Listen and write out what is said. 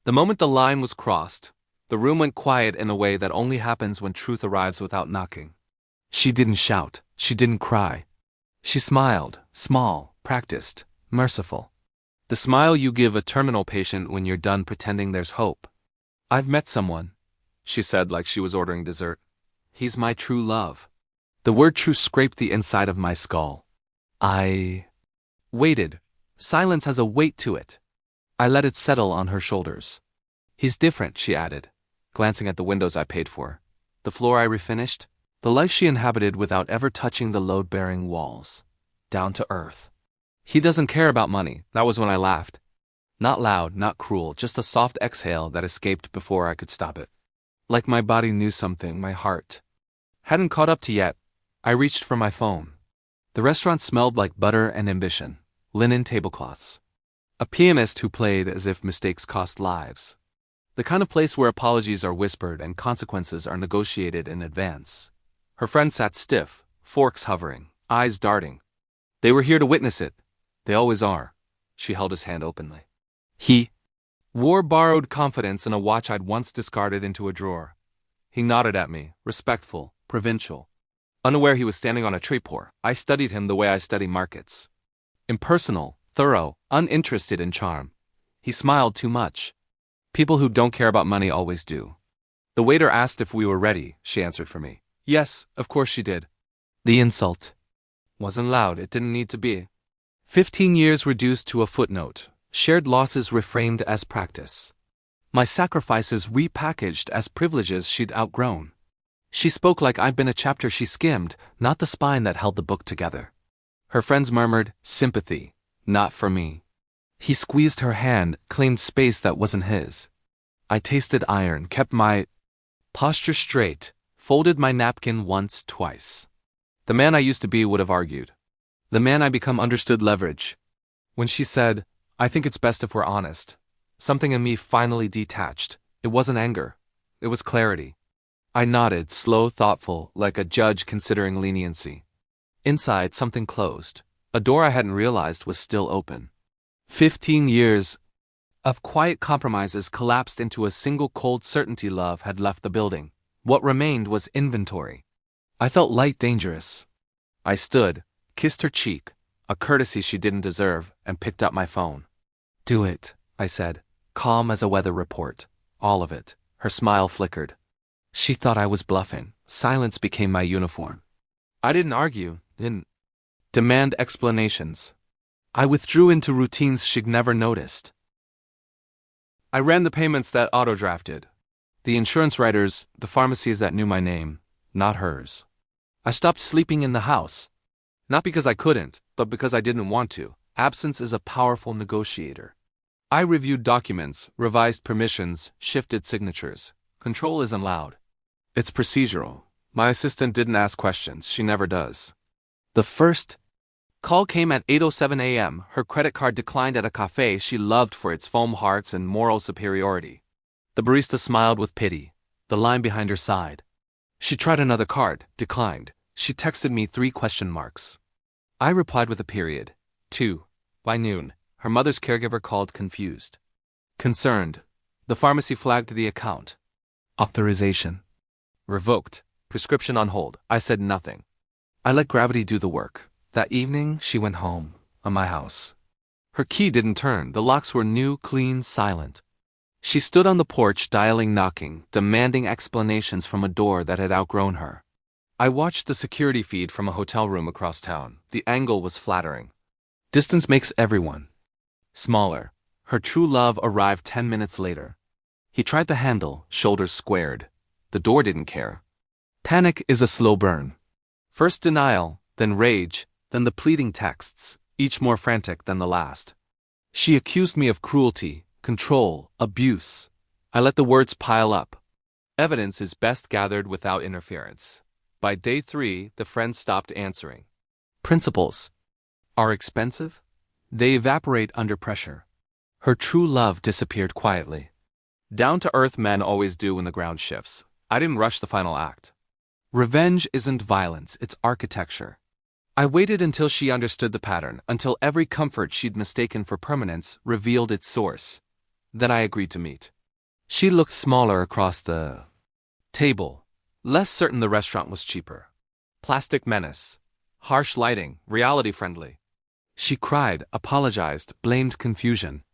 The moment the line was crossed, the room went quiet in a way that only happens when truth arrives without knocking. She didn't shout. She didn't cry. She smiled, small, practiced, merciful. The smile you give a terminal patient when you're done pretending there's hope. "I've met someone," she said like she was ordering dessert. "He's my true love." The word true scraped the inside of my skull. I waited. Silence has a weight to it. I let it settle on her shoulders. "He's different," she added, glancing at the windows I paid for, the floor I refinished, the life she inhabited without ever touching the load-bearing walls. Down to earth. "He doesn't care about money." That was when I laughed. Not loud, not cruel, just a soft exhale that escaped before I could stop it. Like my body knew something, my heart hadn't caught up to yet. I reached for my phone. The restaurant smelled like butter and ambition, linen tablecloths. A pianist who played as if mistakes cost lives. The kind of place where apologies are whispered and consequences are negotiated in advance. Her friend sat stiff, forks hovering, eyes darting. They were here to witness it. They always are. She held his hand openly. He wore borrowed confidence in a watch I'd once discarded into a drawer. He nodded at me, respectful, provincial. Unaware he was standing on a tripod, I studied him the way I study markets. Impersonal, thorough, uninterested in charm. He smiled too much. People who don't care about money always do. The waiter asked if we were ready, she answered for me. Yes, of course she did. The insult wasn't loud, it didn't need to be. 15 years reduced to a footnote, shared losses reframed as practice. My sacrifices repackaged as privileges she'd outgrown. She spoke like I'd been a chapter she skimmed, not the spine that held the book together. Her friends murmured, sympathy, not for me. He squeezed her hand, claimed space that wasn't his. I tasted iron, kept my posture straight, folded my napkin once, twice. The man I used to be would have argued. The man I become understood leverage. When she said, "I think it's best if we're honest," something in me finally detached. It wasn't anger. It was clarity. I nodded, slow, thoughtful, like a judge considering leniency. Inside, something closed. A door I hadn't realized was still open. 15 years of quiet compromises collapsed into a single cold certainty. Love had left the building. What remained was inventory. I felt light, dangerous. I stood, kissed her cheek, a courtesy she didn't deserve, and picked up my phone. "Do it," I said, calm as a weather report. All of it. Her smile flickered. She thought I was bluffing. Silence became my uniform. I didn't argue, didn't demand explanations. I withdrew into routines she'd never noticed. I ran the payments that auto-drafted. The insurance writers, the pharmacies that knew my name, not hers. I stopped sleeping in the house. Not because I couldn't, but because I didn't want to. Absence is a powerful negotiator. I reviewed documents, revised permissions, shifted signatures. Control isn't loud. It's procedural. My assistant didn't ask questions. She never does. The first call came at 8:07 a.m. Her credit card declined at a cafe she loved for its foam hearts and moral superiority. The barista smiled with pity. The line behind her sighed. She tried another card, declined. She texted me 3 question marks. I replied with a period. 2. By noon, her mother's caregiver called confused. Concerned. The pharmacy flagged the account. Authorization revoked. Prescription on hold. I said nothing. I let gravity do the work. That evening, she went home, on my house. Her key didn't turn. The locks were new, clean, silent. She stood on the porch, dialing, knocking, demanding explanations from a door that had outgrown her. I watched the security feed from a hotel room across town. The angle was flattering. Distance makes everyone smaller. Her true love arrived 10 minutes later. He tried the handle, shoulders squared. The door didn't care. Panic is a slow burn. First denial, then rage, then the pleading texts, each more frantic than the last. She accused me of cruelty, control, abuse. I let the words pile up. Evidence is best gathered without interference. By day 3, the friend stopped answering. Principles are expensive. They evaporate under pressure. Her true love disappeared quietly. Down-to-earth men always do when the ground shifts. I didn't rush the final act. Revenge isn't violence, it's architecture. I waited until she understood the pattern, until every comfort she'd mistaken for permanence revealed its source. Then I agreed to meet. She looked smaller across the table, less certain the restaurant was cheaper. Plastic menace. Harsh lighting, reality friendly. She cried, apologized, blamed confusion.